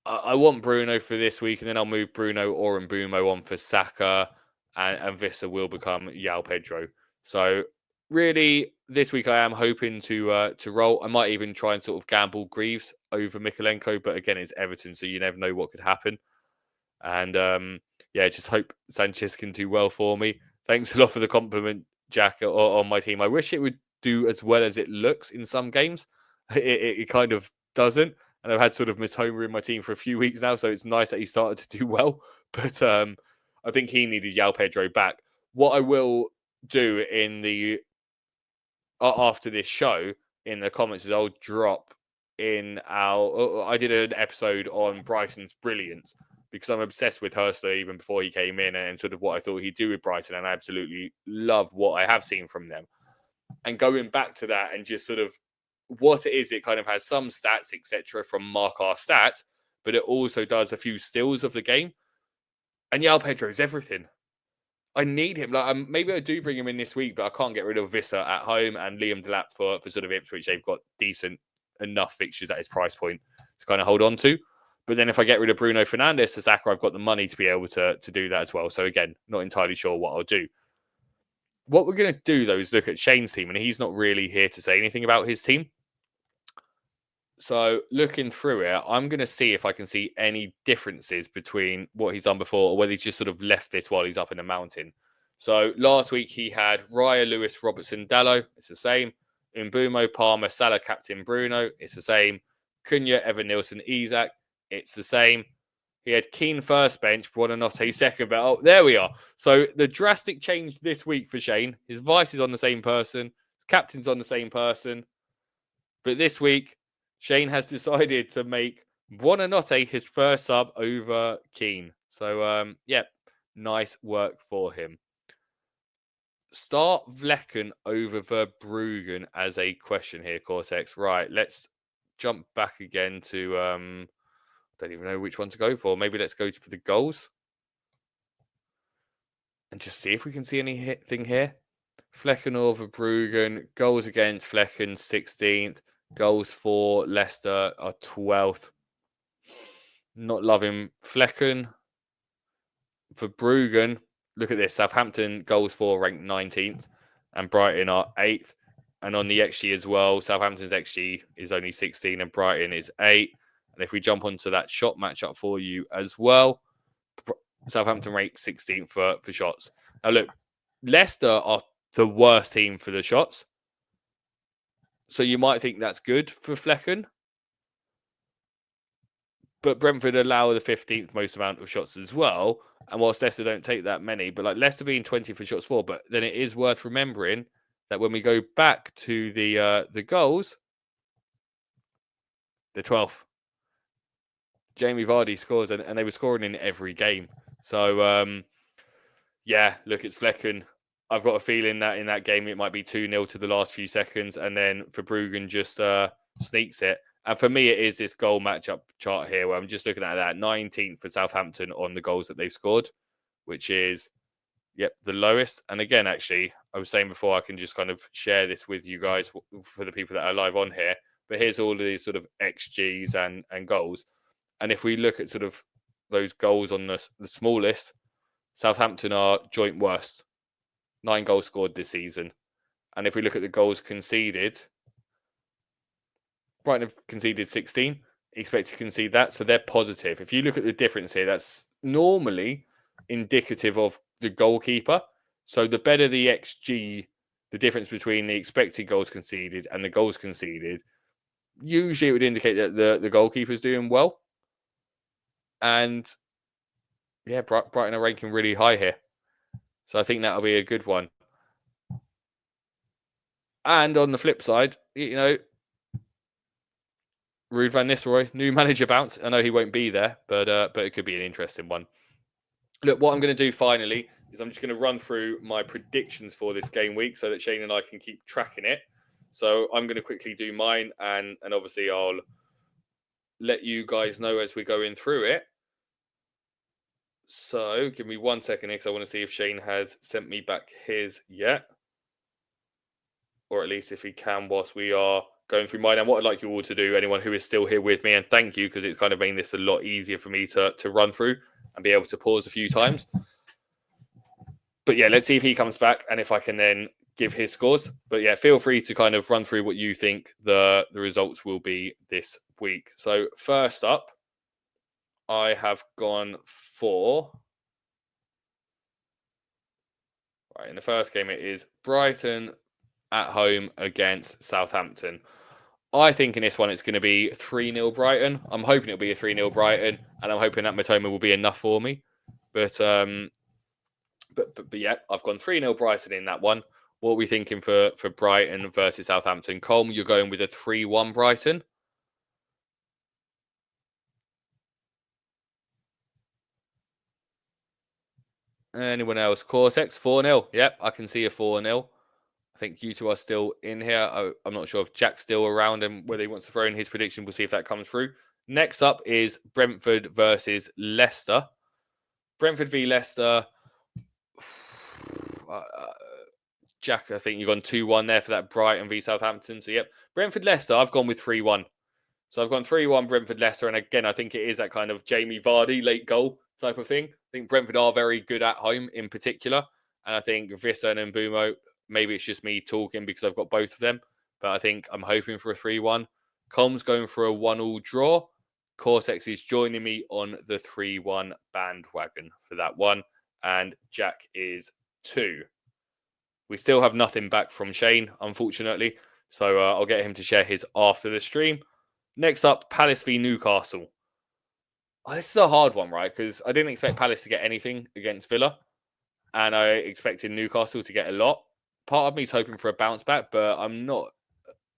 S1: I want Bruno for this week, and then I'll move Bruno or Mbeumo on for Saka, and Wissa will become João Pedro. So really, this week I am hoping to roll. I might even try and sort of gamble Greaves over Mykolenko, but again, it's Everton, so you never know what could happen. And just hope Sanchez can do well for me. Thanks a lot for the compliment, Jack, on my team. I wish it would do as well as it looks in some games. It kind of doesn't. And I've had sort of Matoma in my team for a few weeks now, so it's nice that he started to do well. But I think he needed João Pedro back. What I will do in the after this show in the comments is I'll drop in I did an episode on Brighton's brilliance because I'm obsessed with Hurstler even before he came in and sort of what I thought he'd do with Brighton, and I absolutely love what I have seen from them. And going back to that and just sort of what it is, it kind of has some stats, etc., from Mark R Stats, but it also does a few stills of the game. And João Pedro is everything. I need him. Like maybe I do bring him in this week, but I can't get rid of Wissa at home and Liam Delap for sort of Ipswich. They've got decent enough fixtures at his price point to kind of hold on to. But then if I get rid of Bruno Fernandes to Saka, I've got the money to be able to do that as well. So again, not entirely sure what I'll do. What we're going to do, though, is look at Shane's team, and he's not really here to say anything about his team. So looking through it, I'm going to see if I can see any differences between what he's done before or whether he's just sort of left this while he's up in the mountain. So last week he had Raya, Lewis, Robertson, Dallo. It's the same. Mbeumo, Palmer, Salah, Captain Bruno. It's the same. Cunha, Evan Nilsson, Isak. It's the same. He had Keane first bench, Buonanotte second bench. Oh, there we are. So the drastic change this week for Shane. His vice is on the same person. His captain's on the same person. But this week, Shane has decided to make Buonanotte his first sub over Keane. So, nice work for him. Start Vlekken over Verbruggen as a question here, Cortex. Right, let's jump back again to... don't even know which one to go for. Maybe let's go for the goals. And just see if we can see anything here. Flecken or Verbruggen. Goals against Flecken, 16th. Goals for Leicester are 12th. Not loving Flecken. Verbruggen. Look at this. Southampton goals for ranked 19th. And Brighton are 8th. And on the XG as well, Southampton's XG is only 16 and Brighton is 8. And if we jump onto that shot matchup for you as well, Southampton rank 16th for shots. Now look, Leicester are the worst team for the shots. So you might think that's good for Flecken. But Brentford allow the 15th most amount of shots as well. And whilst Leicester don't take that many, but like Leicester being 20 for shots for, but then it is worth remembering that when we go back to the goals, the 12th. Jamie Vardy scores, and they were scoring in every game. So, look, it's Flecken. I've got a feeling that in that game it might be 2-0 to the last few seconds, and then Verbruggen just sneaks it. And for me, it is this goal matchup chart here where I'm just looking at that 19th for Southampton on the goals that they've scored, which is, the lowest. And again, actually, I was saying before, I can just kind of share this with you guys for the people that are live on here. But here's all of these sort of XGs and goals. And if we look at sort of those goals on the smallest, Southampton are joint worst. 9 goals scored this season. And if we look at the goals conceded, Brighton have conceded 16. Expect to concede that. So they're positive. If you look at the difference here, that's normally indicative of the goalkeeper. So the better the XG, the difference between the expected goals conceded and the goals conceded, usually it would indicate that the goalkeeper's doing well. And Brighton are ranking really high here. So I think that'll be a good one. And on the flip side, Ruud van Nistelrooy, new manager bounce. I know he won't be there, but it could be an interesting one. Look, what I'm going to do finally is I'm just going to run through my predictions for this game week so that Shane and I can keep tracking it. So I'm going to quickly do mine, and obviously I'll let you guys know as we're going through it. So give me 1 second here because I want to see if Shane has sent me back his yet. Or at least if he can whilst we are going through mine. And what I'd like you all to do, anyone who is still here with me, and thank you because it's kind of made this a lot easier for me to run through and be able to pause a few times. But let's see if he comes back and if I can then give his scores. But feel free to kind of run through what you think the results will be this week. So first up, I have gone for... Right, in the first game, it is Brighton at home against Southampton. I think in this one, it's going to be 3-0 Brighton. I'm hoping it'll be a 3-0 Brighton, and I'm hoping that Matoma will be enough for me. But I've gone 3-0 Brighton in that one. What are we thinking for Brighton versus Southampton? Colm, you're going with a 3-1 Brighton. Anyone else? Cortex, 4-0. Yep, I can see a 4-0. I think you two are still in here. I'm not sure if Jack's still around and whether he wants to throw in his prediction. We'll see if that comes through. Next up is Brentford versus Leicester. Brentford v Leicester. Jack, I think you've gone 2-1 there for that Brighton v Southampton. So, Brentford-Leicester, I've gone with 3-1. So I've gone 3-1 Brentford-Leicester. And again, I think it is that kind of Jamie Vardy late goal type of thing. I think Brentford are very good at home in particular. And I think Vissa and Mbumo, maybe it's just me talking because I've got both of them. But I think I'm hoping for a 3-1. Colm's going for a 1-1 draw. Cortex is joining me on the 3-1 bandwagon for that one. And Jack is 2. We still have nothing back from Shane, unfortunately. So I'll get him to share his after the stream. Next up, Palace v Newcastle. This is a hard one, right? Because I didn't expect Palace to get anything against Villa, and I expected Newcastle to get a lot. Part of me is hoping for a bounce back, but I'm not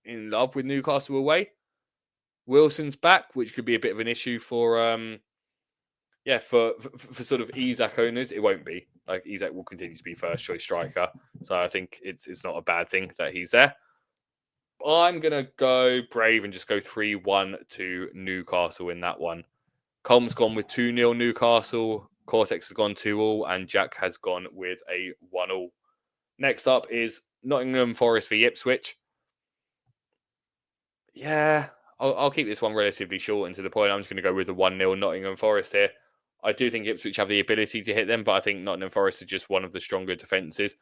S1: in love with Newcastle away. Wilson's back, which could be a bit of an issue for for sort of Isak owners. It won't be. Like, Isak will continue to be first choice striker, so I think it's not a bad thing that he's there. I'm gonna go brave and just go 3-1 to Newcastle in that one. Colm's gone with 2-0 Newcastle. Cortex has gone 2-all, and Jack has gone with a 1-all. Next up is Nottingham Forest v Ipswich. Yeah, I'll keep this one relatively short and to the point. I'm just going to go with the 1-0 Nottingham Forest here. I do think Ipswich have the ability to hit them, but I think Nottingham Forest are just one of the stronger defences,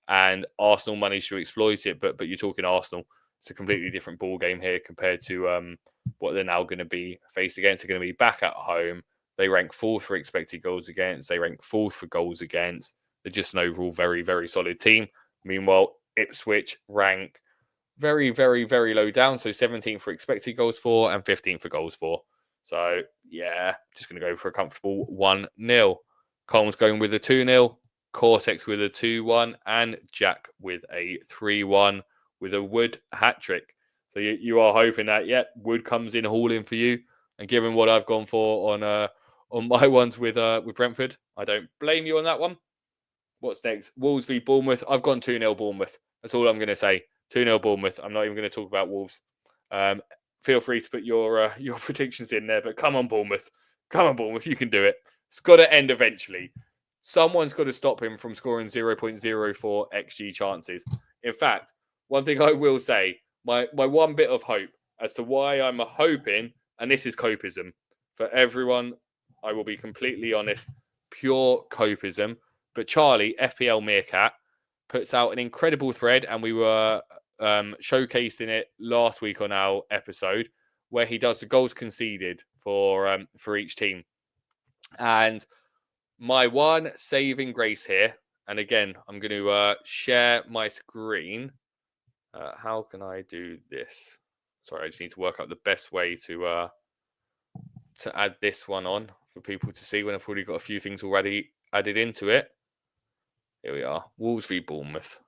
S1: and Arsenal managed to exploit it. But you're talking Arsenal. It's a completely different ball game here compared to what they're now going to be faced against. They're going to be back at home. They rank 4th for expected goals against. They rank 4th for goals against. They're just an overall very, very solid team. Meanwhile, Ipswich rank very, very, very low down. So 17th for expected goals for and 15th for goals for. So, yeah, just going to go for a comfortable 1-0. Cole's going with a 2-0. Cortex with a 2-1. And Jack with a 3-1 with a Wood hat-trick. So you are hoping that, Wood comes in hauling for you. And given what I've gone for on my ones with Brentford, I don't blame you on that one. What's next? Wolves v Bournemouth. I've gone 2-0 Bournemouth. That's all I'm going to say. 2-0 Bournemouth. I'm not even going to talk about Wolves. Feel free to put your predictions in there, but come on, Bournemouth. Come on, Bournemouth. You can do it. It's got to end eventually. Someone's got to stop him from scoring 0.04 XG chances. In fact, one thing I will say, my one bit of hope as to why I'm hoping, and this is copism, for everyone, I will be completely honest, pure copism. But Charlie, FPL Meerkat, puts out an incredible thread, and we were showcasing it last week on our episode, where he does the goals conceded for each team. And my one saving grace here, and again, I'm going to share my screen. How can I do this? Sorry, I just need to work out the best way to add this one on for people to see when I've already got a few things already added into it. Here we are. Wolves v Bournemouth.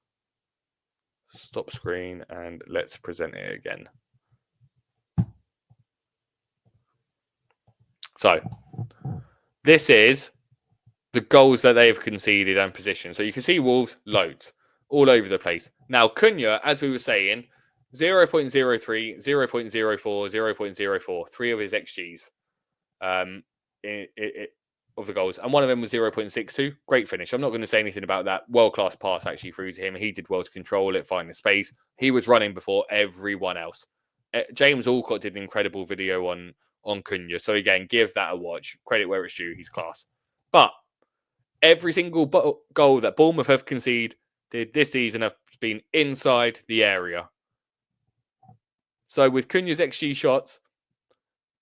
S1: Stop screen and let's present it again. So, this is the goals that they've conceded and positioned. So you can see Wolves, loads, all over the place. Now, Cunha, as we were saying, 0.03, 0.04, 0.04, 3 of his XGs of the goals. And one of them was 0.62. Great finish. I'm not going to say anything about that. World-class pass actually through to him. He did well to control it, find the space. He was running before everyone else. James Alcott did an incredible video on Cunha. So again, give that a watch. Credit where it's due. He's class. But every single goal that Bournemouth have conceded this season have been inside the area. So with Cunha's XG shots,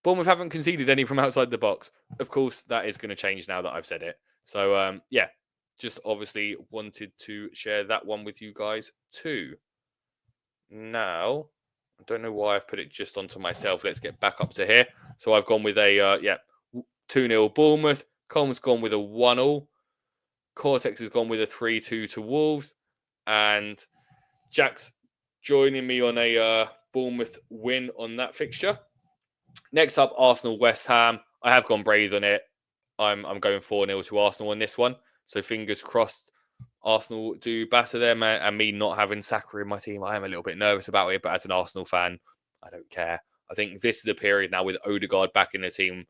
S1: Bournemouth haven't conceded any from outside the box. Of course, that is going to change now that I've said it. So, just obviously wanted to share that one with you guys too. Now, I don't know why I've put it just onto myself. Let's get back up to here. So I've gone with a 2-0 Bournemouth. Cole's gone with a 1-all. Cortex has gone with a 3-2 to Wolves. And Jack's joining me on a Bournemouth win on that fixture. Next up, Arsenal West Ham. I have gone brave on it. I'm going 4-0 to Arsenal on this one. So fingers crossed Arsenal do batter them, and me not having Saka in my team. I am a little bit nervous about it, but as an Arsenal fan, I don't care. I think this is a period now with Odegaard back in the team,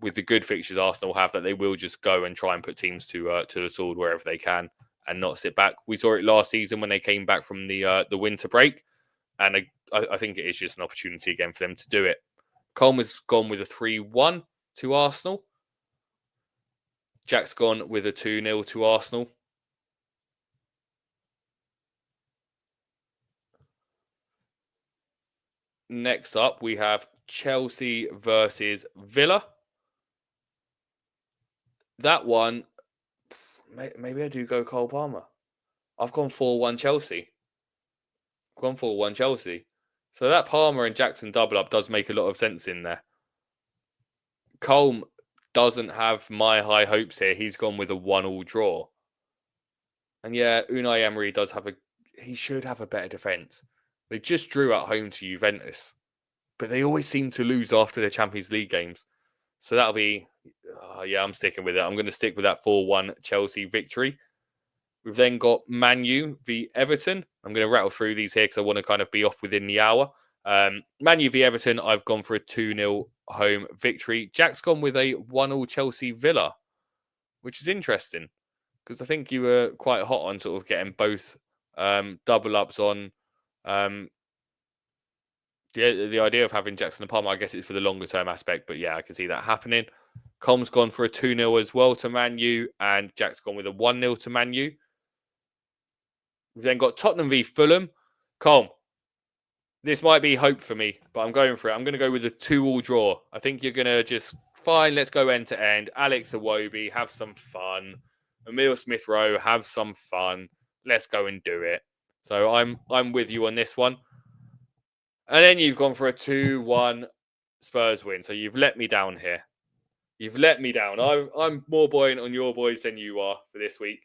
S1: with the good fixtures Arsenal have, that they will just go and try and put teams to the sword wherever they can and not sit back. We saw it last season when they came back from the winter break, and I think it is just an opportunity again for them to do it. Coleman's gone with a 3-1 to Arsenal. Jack's gone with a 2-0 to Arsenal. Next up, we have Chelsea versus Villa. That one, maybe I do go Cole Palmer. I've gone 4-1 Chelsea. So that Palmer and Jackson double up does make a lot of sense in there. Cole, doesn't have my high hopes here. He's gone with a 1-1 draw. And yeah, Unai Emery does have he should have a better defence. They just drew at home to Juventus, but they always seem to lose after the Champions League games. So that'll be, yeah, I'm sticking with it. I'm going to stick with that 4-1 Chelsea victory. We've then got Man U v Everton. I'm going to rattle through these here because I want to kind of be off within the hour. Man U v Everton, I've gone for a 2-0 home victory. Jack's gone with a 1-1 Chelsea Villa, which is interesting because I think you were quite hot on sort of getting both double ups on the idea of having Jackson and Palmer. I guess it's for the longer term aspect, but yeah, I can see that happening. Com's gone for a 2-0 as well to Man U, and Jack's gone with a 1-0 to Man U. We've then got Tottenham v Fulham. Com, this might be hope for me, but I'm going for it. I'm going to go with a 2-2 draw. I think you're going to just, fine, let's go end to end. Alex Iwobi, have some fun. Emile Smith-Rowe, have some fun. Let's go and do it. So I'm with you on this one. And then you've gone for a 2-1 Spurs win. So you've let me down here. You've let me down. I'm more buoyant on your boys than you are for this week.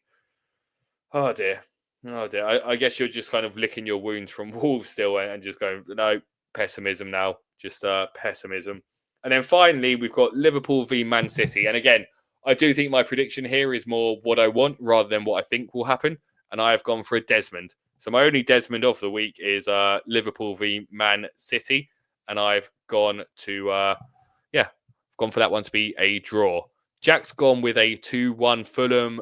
S1: Oh, dear. Oh, dear. I guess you're just kind of licking your wounds from Wolves still and just going, no, pessimism now. Just pessimism. And then finally, we've got Liverpool v Man City. And again, I do think my prediction here is more what I want rather than what I think will happen. And I have gone for a Desmond. So my only Desmond of the week is Liverpool v Man City. And I've gone to, gone for that one to be a draw. Jack's gone with a 2-1 Fulham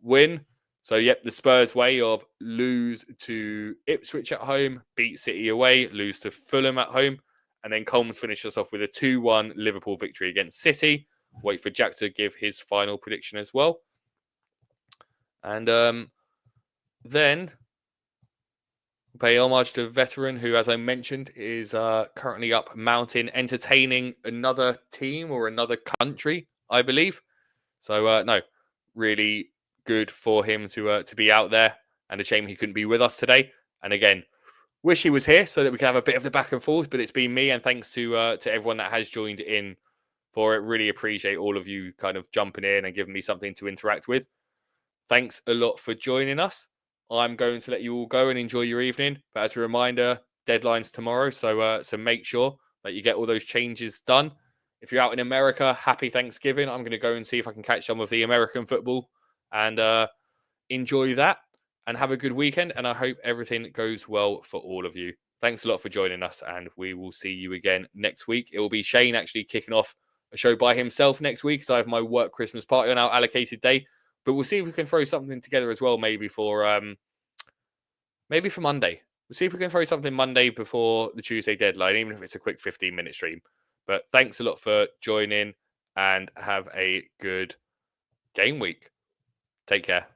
S1: win. So, yep, the Spurs way of lose to Ipswich at home, beat City away, lose to Fulham at home. And then Combs finishes off with a 2-1 Liverpool victory against City. Wait for Jack to give his final prediction as well. And then pay homage to a veteran who, as I mentioned, is currently up mountain entertaining another team or another country, I believe. So, no, really good for him to be out there, and a shame he couldn't be with us today. And again, wish he was here so that we could have a bit of the back and forth, but it's been me, and thanks to everyone that has joined in for it. Really appreciate all of you kind of jumping in and giving me something to interact with. Thanks a lot for joining us. I'm going to let you all go and enjoy your evening. But as a reminder, deadline's tomorrow. So make sure that you get all those changes done. If you're out in America, happy Thanksgiving. I'm going to go and see if I can catch some of the American football and enjoy that and have a good weekend. And I hope everything goes well for all of you. Thanks a lot for joining us, and we will see you again next week. It will be Shane actually kicking off a show by himself next week, so I have my work Christmas party on our allocated day. But we'll see if we can throw something together as well, maybe for Monday. We'll see if we can throw something Monday before the Tuesday deadline, even if it's a quick 15-minute stream. But thanks a lot for joining, and have a good game week. Take care.